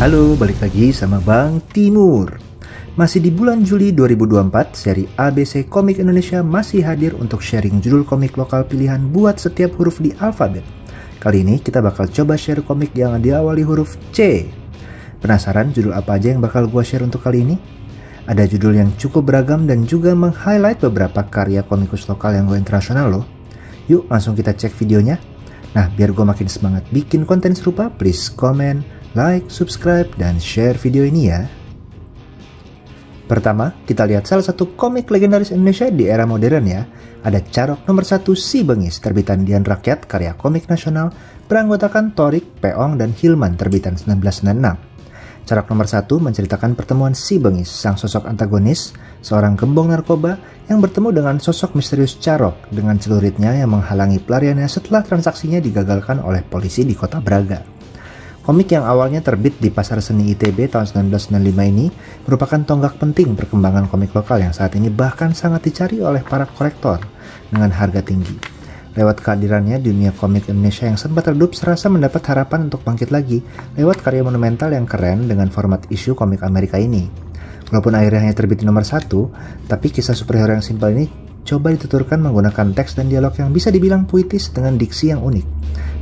Halo, balik lagi sama Bang Timur. Masih di bulan Juli 2024, seri ABC Komik Indonesia masih hadir untuk sharing judul komik lokal pilihan buat setiap huruf di alfabet. Kali ini kita bakal coba share komik yang diawali huruf C. Penasaran judul apa aja yang bakal gua share untuk kali ini? Ada judul yang cukup beragam dan juga meng-highlight beberapa karya komikus lokal yang go internasional loh. Yuk langsung kita cek videonya. Nah, biar gue makin semangat bikin konten serupa, please comment, like, subscribe, dan share video ini ya. Pertama, kita lihat salah satu komik legendaris Indonesia di era modern ya. Ada Carok nomor 1 Si Bengis, terbitan Dian Rakyat, karya komik nasional, beranggotakan Torik, Peong, dan Hilman, terbitan 1996. Carok nomor 1 menceritakan pertemuan Si Bengis, sang sosok antagonis, seorang gembong narkoba yang bertemu dengan sosok misterius Carok dengan celuritnya yang menghalangi pelariannya setelah transaksinya digagalkan oleh polisi di kota Braga. Komik yang awalnya terbit di Pasar Seni ITB tahun 1995 ini merupakan tonggak penting perkembangan komik lokal yang saat ini bahkan sangat dicari oleh para kolektor dengan harga tinggi. Lewat kehadirannya, dunia komik Indonesia yang sempat redup serasa mendapat harapan untuk bangkit lagi lewat karya monumental yang keren dengan format isu komik Amerika ini. Walaupun akhirnya hanya terbit di nomor 1, tapi kisah superhero yang simpel ini coba dituturkan menggunakan teks dan dialog yang bisa dibilang puitis dengan diksi yang unik.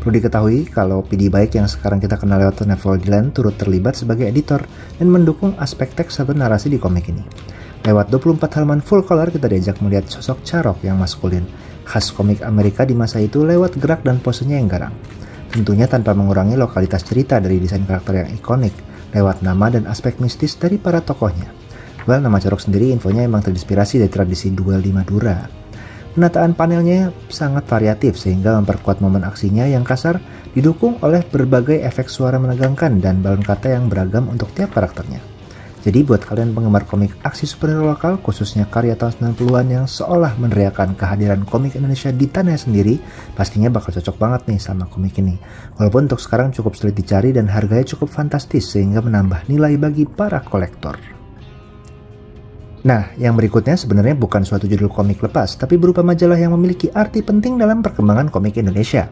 Perlu diketahui kalau PD Baik yang sekarang kita kenal lewat Neville Dylan turut terlibat sebagai editor dan mendukung aspek teks serta narasi di komik ini. Lewat 24 halaman full color kita diajak melihat sosok Carok yang maskulin, khas komik Amerika di masa itu lewat gerak dan posenya yang garang. Tentunya tanpa mengurangi lokalitas cerita dari desain karakter yang ikonik, lewat nama dan aspek mistis dari para tokohnya. Well, nama Carok sendiri infonya emang terinspirasi dari tradisi duel di Madura. Penataan panelnya sangat variatif sehingga memperkuat momen aksinya yang kasar, didukung oleh berbagai efek suara menegangkan dan balon kata yang beragam untuk tiap karakternya. Jadi buat kalian penggemar komik aksi superhero lokal, khususnya karya tahun 90-an yang seolah meneriakan kehadiran komik Indonesia di tanah sendiri, pastinya bakal cocok banget nih sama komik ini. Walaupun untuk sekarang cukup sulit dicari dan harganya cukup fantastis sehingga menambah nilai bagi para kolektor. Nah, yang berikutnya sebenarnya bukan suatu judul komik lepas, tapi berupa majalah yang memiliki arti penting dalam perkembangan komik Indonesia.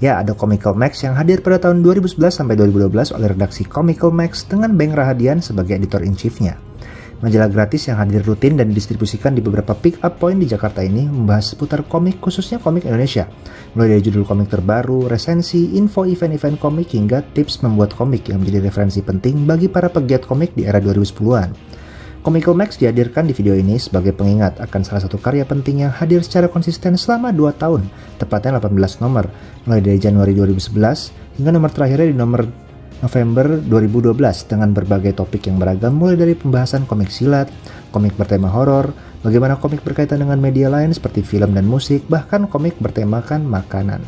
Ya, ada Comical Max yang hadir pada tahun 2011 sampai 2012 oleh redaksi Comical Max dengan Beng Rahadian sebagai editor-in-chief-nya. Majalah gratis yang hadir rutin dan didistribusikan di beberapa pick-up point di Jakarta ini membahas seputar komik, khususnya komik Indonesia. Mulai dari judul komik terbaru, resensi, info event-event komik, hingga tips membuat komik yang menjadi referensi penting bagi para pegiat komik di era 2010-an. Comical Max dihadirkan di video ini sebagai pengingat akan salah satu karya penting yang hadir secara konsisten selama 2 tahun, tepatnya 18 nomor, mulai dari Januari 2011 hingga nomor terakhirnya di nomor November 2012 dengan berbagai topik yang beragam mulai dari pembahasan komik silat, komik bertema horor, bagaimana komik berkaitan dengan media lain seperti film dan musik, bahkan komik bertemakan makanan.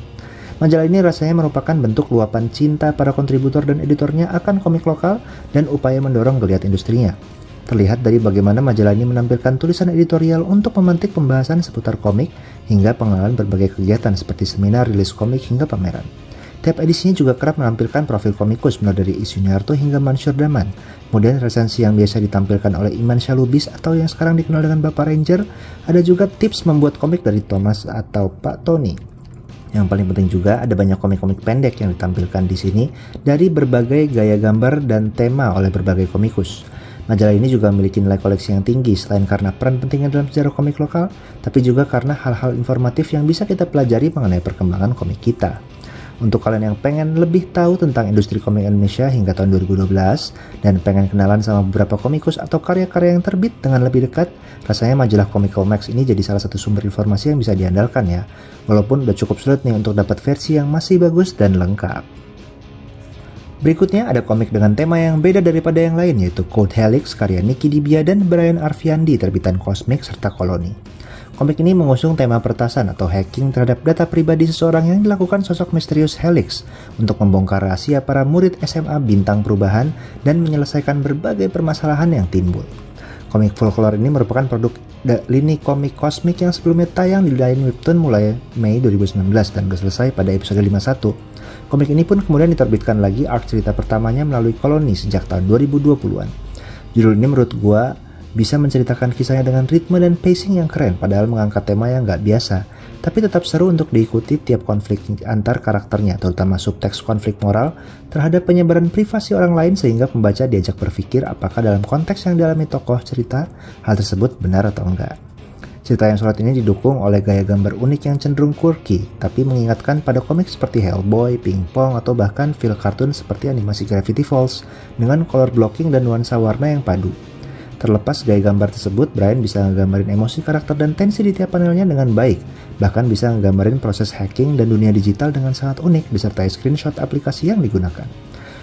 Majalah ini rasanya merupakan bentuk luapan cinta para kontributor dan editornya akan komik lokal dan upaya mendorong geliat industrinya. Terlihat dari bagaimana majalah ini menampilkan tulisan editorial untuk memantik pembahasan seputar komik hingga pengenalan berbagai kegiatan seperti seminar, rilis komik, hingga pameran. Tiap edisinya juga kerap menampilkan profil komikus mulai dari Is Yuniarto hingga Mansur Daman. Kemudian resensi yang biasa ditampilkan oleh Iman Syalubis atau yang sekarang dikenal dengan Bapak Ranger. Ada juga tips membuat komik dari Thomas atau Pak Tony. Yang paling penting juga ada banyak komik-komik pendek yang ditampilkan di sini dari berbagai gaya gambar dan tema oleh berbagai komikus. Majalah ini juga memiliki nilai koleksi yang tinggi selain karena peran pentingnya dalam sejarah komik lokal, tapi juga karena hal-hal informatif yang bisa kita pelajari mengenai perkembangan komik kita. Untuk kalian yang pengen lebih tahu tentang industri komik Indonesia hingga tahun 2012 dan pengen kenalan sama beberapa komikus atau karya-karya yang terbit dengan lebih dekat, rasanya majalah Comical Max ini jadi salah satu sumber informasi yang bisa diandalkan ya, walaupun udah cukup sulit nih untuk dapat versi yang masih bagus dan lengkap. Berikutnya ada komik dengan tema yang beda daripada yang lain, yaitu Code Helix karya Niki Dibia dan Brian Arfiandi terbitan Cosmic serta Koloni. Komik ini mengusung tema peretasan atau hacking terhadap data pribadi seseorang yang dilakukan sosok misterius Helix untuk membongkar rahasia para murid SMA Bintang Perubahan dan menyelesaikan berbagai permasalahan yang timbul. Komik full color ini merupakan produk lini komik Cosmic yang sebelumnya tayang di line webtoon mulai Mei 2019 dan sudah selesai pada episode 51. Komik ini pun kemudian diterbitkan lagi arc cerita pertamanya melalui Koloni sejak tahun 2020-an. Judul ini menurut gua bisa menceritakan kisahnya dengan ritme dan pacing yang keren padahal mengangkat tema yang gak biasa. tapi tetap seru untuk diikuti tiap konflik antar karakternya, terutama subteks konflik moral terhadap penyebaran privasi orang lain sehingga pembaca diajak berpikir apakah dalam konteks yang dialami tokoh cerita, hal tersebut benar atau enggak. Cerita yang sorot ini didukung oleh gaya gambar unik yang cenderung quirky, tapi mengingatkan pada komik seperti Hellboy, Ping Pong, atau bahkan feel kartun seperti animasi Gravity Falls dengan color blocking dan nuansa warna yang padu. Terlepas gaya gambar tersebut, Brian bisa nggambarin emosi karakter dan tensi di tiap panelnya dengan baik, bahkan bisa nggambarin proses hacking dan dunia digital dengan sangat unik disertai screenshot aplikasi yang digunakan.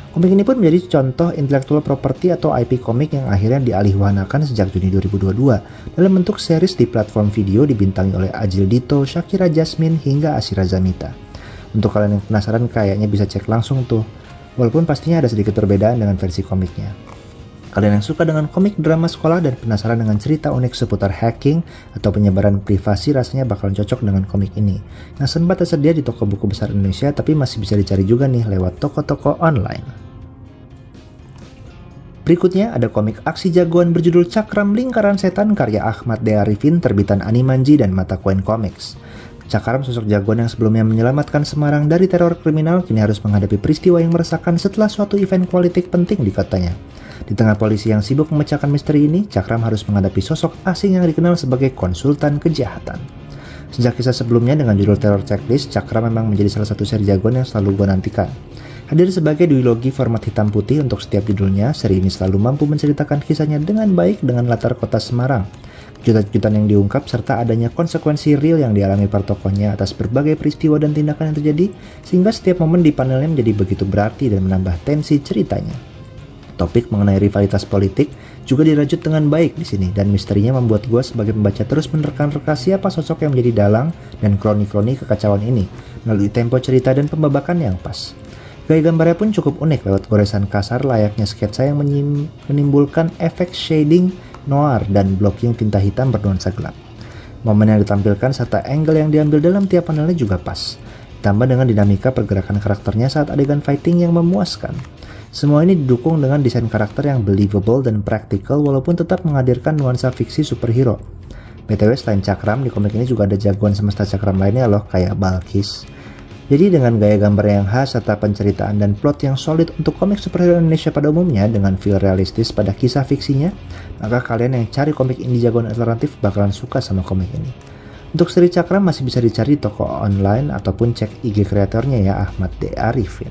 Komik ini pun menjadi contoh intellectual property atau IP komik yang akhirnya dialihwahanakan sejak Juni 2022 dalam bentuk series di platform video dibintangi oleh Ajil Dito, Shakira Jasmine, hingga Ashira Zamita. Untuk kalian yang penasaran kayaknya bisa cek langsung tuh, walaupun pastinya ada sedikit perbedaan dengan versi komiknya. Kalian yang suka dengan komik drama sekolah dan penasaran dengan cerita unik seputar hacking atau penyebaran privasi rasanya bakalan cocok dengan komik ini, yang sempat tersedia di toko buku besar Indonesia tapi masih bisa dicari juga nih lewat toko-toko online. Berikutnya ada komik aksi jagoan berjudul Cakram Lingkaran Setan karya Ahmad D. Arifin terbitan Animanji dan Mata Koin Comics. Cakram, sosok jagoan yang sebelumnya menyelamatkan Semarang dari teror kriminal, kini harus menghadapi peristiwa yang meresahkan setelah suatu event politik penting di kotanya. Di tengah polisi yang sibuk memecahkan misteri ini, Cakram harus menghadapi sosok asing yang dikenal sebagai konsultan kejahatan. Sejak kisah sebelumnya dengan judul Terror Checklist, Cakram memang menjadi salah satu seri jagoan yang selalu gue nantikan. Hadir sebagai duologi format hitam putih untuk setiap judulnya, seri ini selalu mampu menceritakan kisahnya dengan baik dengan latar kota Semarang. Kejutan-kejutan yang diungkap serta adanya konsekuensi real yang dialami para tokohnya atas berbagai peristiwa dan tindakan yang terjadi, sehingga setiap momen di panelnya menjadi begitu berarti dan menambah tensi ceritanya. Topik mengenai rivalitas politik juga dirajut dengan baik di sini, dan misterinya membuat gue sebagai pembaca terus menerka-nerka siapa sosok yang menjadi dalang dan kroni-kroni kekacauan ini melalui tempo cerita dan pembabakan yang pas. Gaya gambarnya pun cukup unik lewat goresan kasar layaknya sketsa yang menimbulkan efek shading noir dan blocking tinta hitam bernuansa gelap. Momen yang ditampilkan serta angle yang diambil dalam tiap panelnya juga pas, ditambah dengan dinamika pergerakan karakternya saat adegan fighting yang memuaskan. Semua ini didukung dengan desain karakter yang believable dan practical walaupun tetap menghadirkan nuansa fiksi superhero. BTW selain Cakram, di komik ini juga ada jagoan semesta Cakram lainnya loh, kayak Balkis. Jadi dengan gaya gambar yang khas serta penceritaan dan plot yang solid untuk komik superhero Indonesia pada umumnya dengan feel realistis pada kisah fiksinya, maka kalian yang cari komik indie jagoan alternatif bakalan suka sama komik ini. Untuk seri Cakram masih bisa dicari di toko online ataupun cek IG kreatornya ya, Ahmad D. Arifin.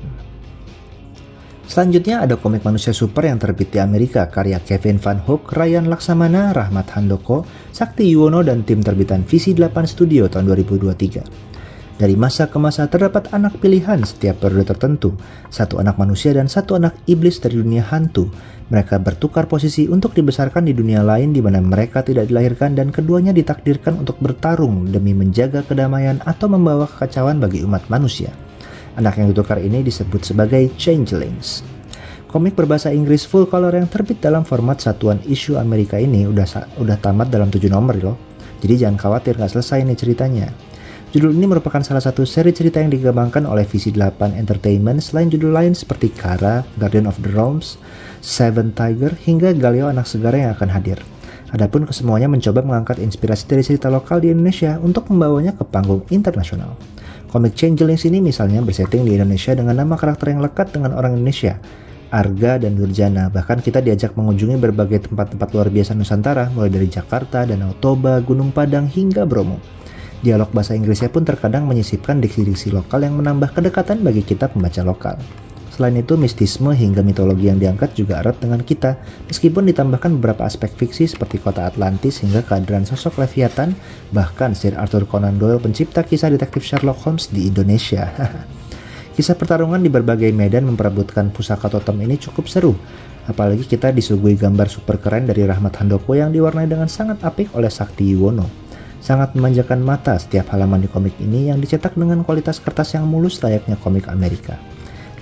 Selanjutnya ada komik manusia super yang terbit di Amerika karya Kevin Van Hoek, Ryan Laksamana, Rahmat Handoko, Sakti Yuwono, dan tim terbitan Visi 8 Studio tahun 2023. Dari masa ke masa terdapat anak pilihan setiap periode tertentu, satu anak manusia dan satu anak iblis dari dunia hantu. Mereka bertukar posisi untuk dibesarkan di dunia lain di mana mereka tidak dilahirkan dan keduanya ditakdirkan untuk bertarung demi menjaga kedamaian atau membawa kekacauan bagi umat manusia. Anak yang ditukar ini disebut sebagai Changelings. Komik berbahasa Inggris full color yang terbit dalam format satuan isu Amerika ini udah tamat dalam 7 nomor loh. Jadi jangan khawatir gak selesai nih ceritanya. Judul ini merupakan salah satu seri cerita yang dikembangkan oleh Visi 8 Entertainment selain judul lain seperti Kara, Guardian of the Realms, Seven Tiger, hingga Galio Anak Segara yang akan hadir. Adapun kesemuanya mencoba mengangkat inspirasi dari cerita lokal di Indonesia untuk membawanya ke panggung internasional. Komik Changelings ini misalnya bersetting di Indonesia dengan nama karakter yang lekat dengan orang Indonesia, Arga dan Nurjana. Bahkan kita diajak mengunjungi berbagai tempat-tempat luar biasa Nusantara, mulai dari Jakarta, Danau Toba, Gunung Padang, hingga Bromo. Dialog bahasa Inggrisnya pun terkadang menyisipkan diksi-diksi lokal yang menambah kedekatan bagi kita pembaca lokal. Selain itu, mistisme hingga mitologi yang diangkat juga erat dengan kita, meskipun ditambahkan beberapa aspek fiksi seperti kota Atlantis hingga kehadiran sosok Leviathan, bahkan Sir Arthur Conan Doyle pencipta kisah detektif Sherlock Holmes di Indonesia. Kisah pertarungan di berbagai medan memperebutkan pusaka totem ini cukup seru, apalagi kita disuguhi gambar super keren dari Rahmat Handoko yang diwarnai dengan sangat apik oleh Sakti Yuwono. Sangat memanjakan mata setiap halaman di komik ini yang dicetak dengan kualitas kertas yang mulus layaknya komik Amerika.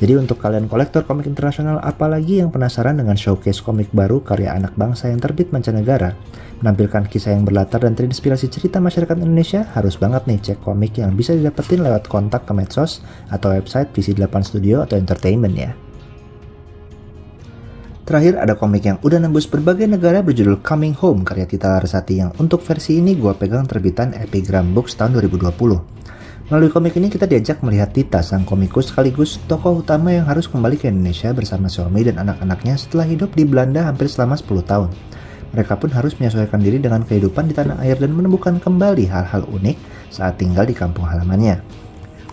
Jadi untuk kalian kolektor komik internasional apalagi yang penasaran dengan showcase komik baru karya anak bangsa yang terbit mancanegara, menampilkan kisah yang berlatar dan terinspirasi cerita masyarakat Indonesia, harus banget nih cek komik yang bisa didapetin lewat kontak ke medsos atau website Visi 8 Studio atau Entertainment ya. Terakhir ada komik yang udah nembus berbagai negara berjudul Coming Home karya Tita Larasati yang untuk versi ini gue pegang terbitan Epigram Books tahun 2020. Melalui komik ini kita diajak melihat Tita, sang komikus sekaligus tokoh utama yang harus kembali ke Indonesia bersama suami dan anak-anaknya setelah hidup di Belanda hampir selama 10 tahun. Mereka pun harus menyesuaikan diri dengan kehidupan di tanah air dan menemukan kembali hal-hal unik saat tinggal di kampung halamannya.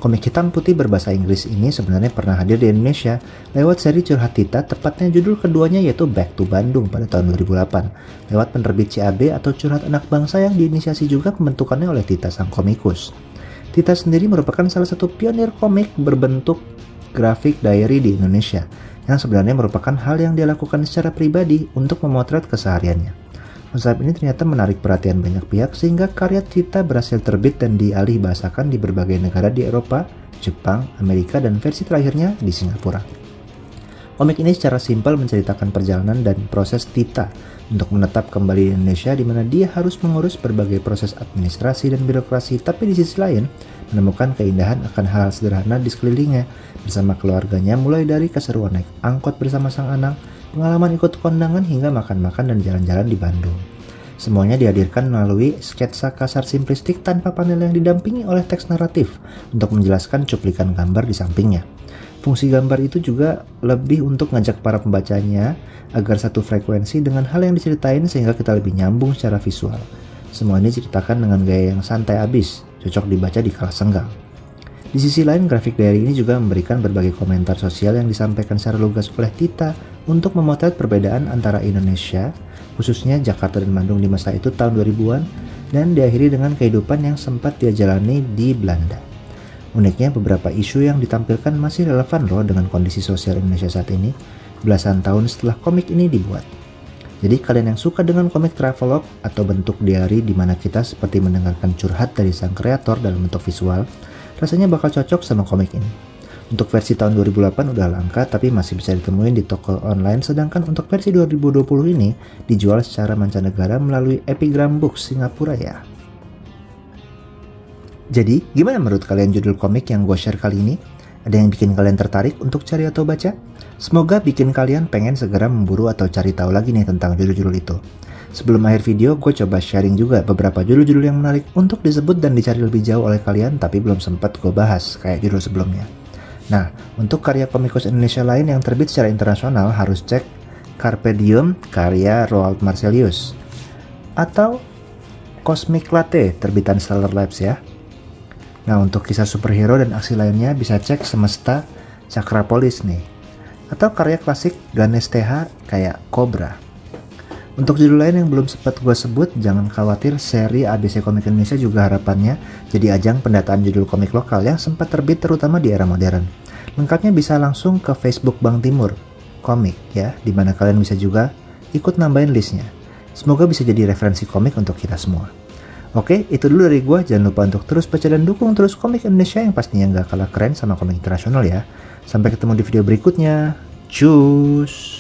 Komik hitam putih berbahasa Inggris ini sebenarnya pernah hadir di Indonesia lewat seri Curhat Tita, tepatnya judul keduanya yaitu Back to Bandung pada tahun 2008, lewat penerbit CAB atau Curhat Anak Bangsa yang diinisiasi juga pembentukannya oleh Tita sang komikus. Tita sendiri merupakan salah satu pionir komik berbentuk grafik diary di Indonesia, yang sebenarnya merupakan hal yang dia lakukan secara pribadi untuk memotret kesehariannya. Konsep ini ternyata menarik perhatian banyak pihak sehingga karya Tita berhasil terbit dan dialih bahasakan di berbagai negara di Eropa, Jepang, Amerika, dan versi terakhirnya di Singapura. Komik ini secara simpel menceritakan perjalanan dan proses Tita untuk menetap kembali di Indonesia, di mana dia harus mengurus berbagai proses administrasi dan birokrasi, tapi di sisi lain menemukan keindahan akan hal sederhana di sekelilingnya bersama keluarganya, mulai dari keseruan naik angkot bersama sang anak, pengalaman ikut kondangan, hingga makan-makan dan jalan-jalan di Bandung. Semuanya dihadirkan melalui sketsa kasar simplistik tanpa panel yang didampingi oleh teks naratif untuk menjelaskan cuplikan gambar di sampingnya. Fungsi gambar itu juga lebih untuk ngajak para pembacanya agar satu frekuensi dengan hal yang diceritain sehingga kita lebih nyambung secara visual. Semua ini diceritakan dengan gaya yang santai abis, cocok dibaca di kala senggang. Di sisi lain, grafik diary ini juga memberikan berbagai komentar sosial yang disampaikan secara lugas oleh Tita untuk memotret perbedaan antara Indonesia, khususnya Jakarta dan Bandung di masa itu tahun 2000-an, dan diakhiri dengan kehidupan yang sempat dia jalani di Belanda. Uniknya, beberapa isu yang ditampilkan masih relevan loh dengan kondisi sosial Indonesia saat ini, belasan tahun setelah komik ini dibuat. Jadi kalian yang suka dengan komik travelogue atau bentuk diary di mana kita seperti mendengarkan curhat dari sang kreator dalam bentuk visual, rasanya bakal cocok sama komik ini. Untuk versi tahun 2008 udah langka tapi masih bisa ditemuin di toko online, sedangkan untuk versi 2020 ini dijual secara mancanegara melalui Epigram Books Singapura ya. Jadi, gimana menurut kalian judul komik yang gue share kali ini? Ada yang bikin kalian tertarik untuk cari atau baca? Semoga bikin kalian pengen segera memburu atau cari tahu lagi nih tentang judul-judul itu. Sebelum akhir video, gue coba sharing juga beberapa judul-judul yang menarik untuk disebut dan dicari lebih jauh oleh kalian, tapi belum sempat gue bahas kayak judul sebelumnya. Nah, untuk karya komikus Indonesia lain yang terbit secara internasional harus cek Carpe Diem karya Roald Marselius atau Cosmic Latte terbitan Stellar Labs ya. Nah, untuk kisah superhero dan aksi lainnya bisa cek Semesta Chakrapolis nih, atau karya klasik Ganesh TH kayak Cobra. Untuk judul lain yang belum sempat gue sebut, jangan khawatir, seri ABC Komik Indonesia juga harapannya jadi ajang pendataan judul komik lokal yang sempat terbit terutama di era modern. Lengkapnya bisa langsung ke Facebook Bank Timur Komik ya, dimana kalian bisa juga ikut nambahin listnya. Semoga bisa jadi referensi komik untuk kita semua. Oke, itu dulu dari gue. Jangan lupa untuk terus baca dan dukung terus komik Indonesia yang pastinya nggak kalah keren sama komik internasional ya. Sampai ketemu di video berikutnya. Cus!